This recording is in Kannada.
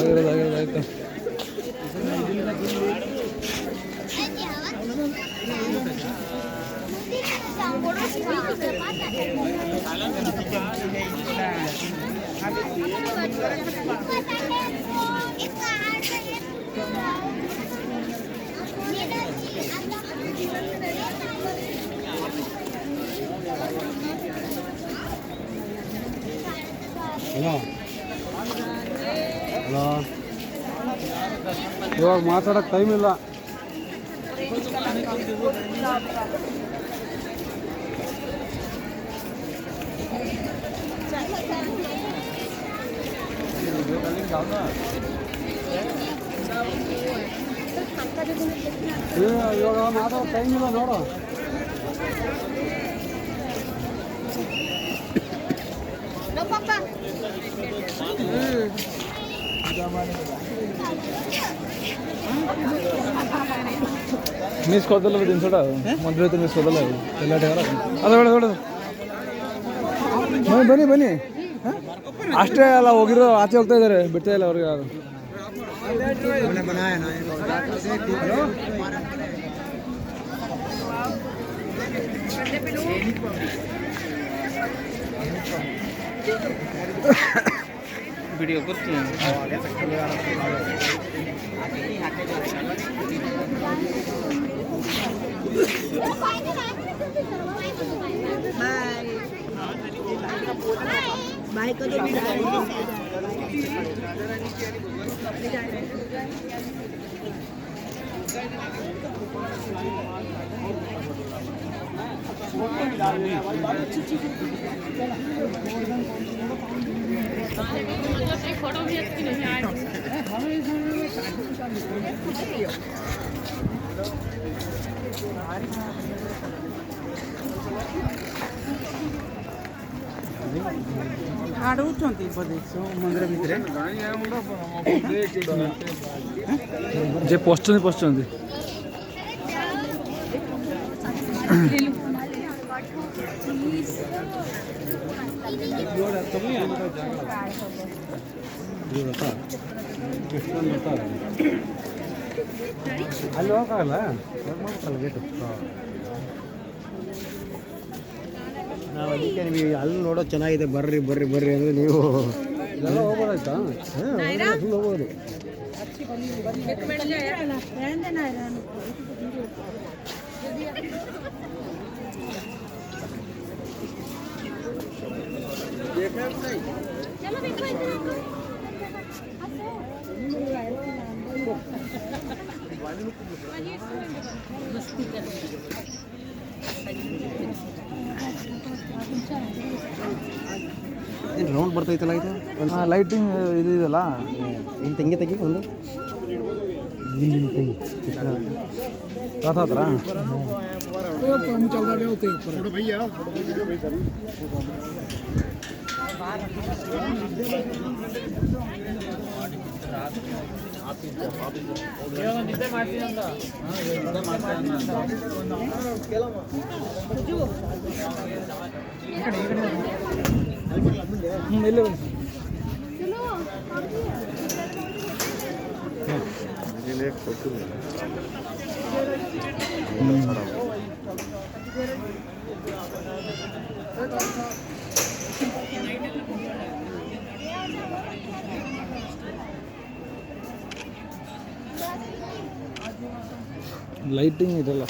ಆಯ್ತು. ಹಲೋ ಹಲೋ, ಇವಾಗ ಮಾತಾಡೋಕ್ಕೆ ಟೈಮ್ ಇಲ್ಲ. ಇವಾಗ ಮಾತಾಡೋ ಟೈಮ್ ಇಲ್ಲ ನೋಡು. ಮಿಸ್ ಕೊಡಲ್ಲ ಬಿದ್ದೀನಿ ಸೋಡ ಮೊದಲು ಐತೆ ಮಿಸ್ ಕೊಡಲ್ಲ ಎಲ್ಲ ಅದು ಹೇಳೋದು. ಬನ್ನಿ ಬನ್ನಿ, ಅಷ್ಟೇ ಅಲ್ಲ ಹೋಗಿರೋ, ಆಚೆ ಹೋಗ್ತಾ ಇದ್ದಾರೆ, ಬಿಡ್ತಾ ಇಲ್ಲ ಅವ್ರಿಗೆ ಯಾರು. वीडियो करते हैं बाय को फोटो भी अच्छी नहीं आई। ଆଡ଼ଉଛନ୍ତି ବୋଧେ ମନ୍ଦିର ଭିତରେ ଯେ ପଶୁଛନ୍ତି ಅಲ್ಲಿ ಹೋಗಲ್ಲ ಗೇಟು. ನಾವು ಅದಕ್ಕೆ ನಿಮಗೆ ಅಲ್ಲಿ ನೋಡೋದು ಚೆನ್ನಾಗಿದೆ, ಬರ್ರಿ ಬರ್ರಿ ಬರ್ರಿ ಅಂದರೆ ನೀವು ಎಲ್ಲ ಹೋಗ್ಬೋದಾಯ್ತಾ? ಹೋಗ್ಬೋದು. ರೌಂಡ್ ಬರ್ತೈತಲ್ಲ ಇದು ಲೈಟಿಂಗ್ ಇದು ಇದೆಯಲ್ಲ, ಇನ್ನು ತೆಂಗಿ ತೆಗಿ ಒಂದು ತೆಂಗಿ ರಥ ಹತ್ರ ನಿದ್ದೆ ಮಾಡ್ತೀನಿ ಅಂತ ಇಲ್ಲಿ ಲೈಟಿಂಗ್ ಇದೆಲ್ಲ.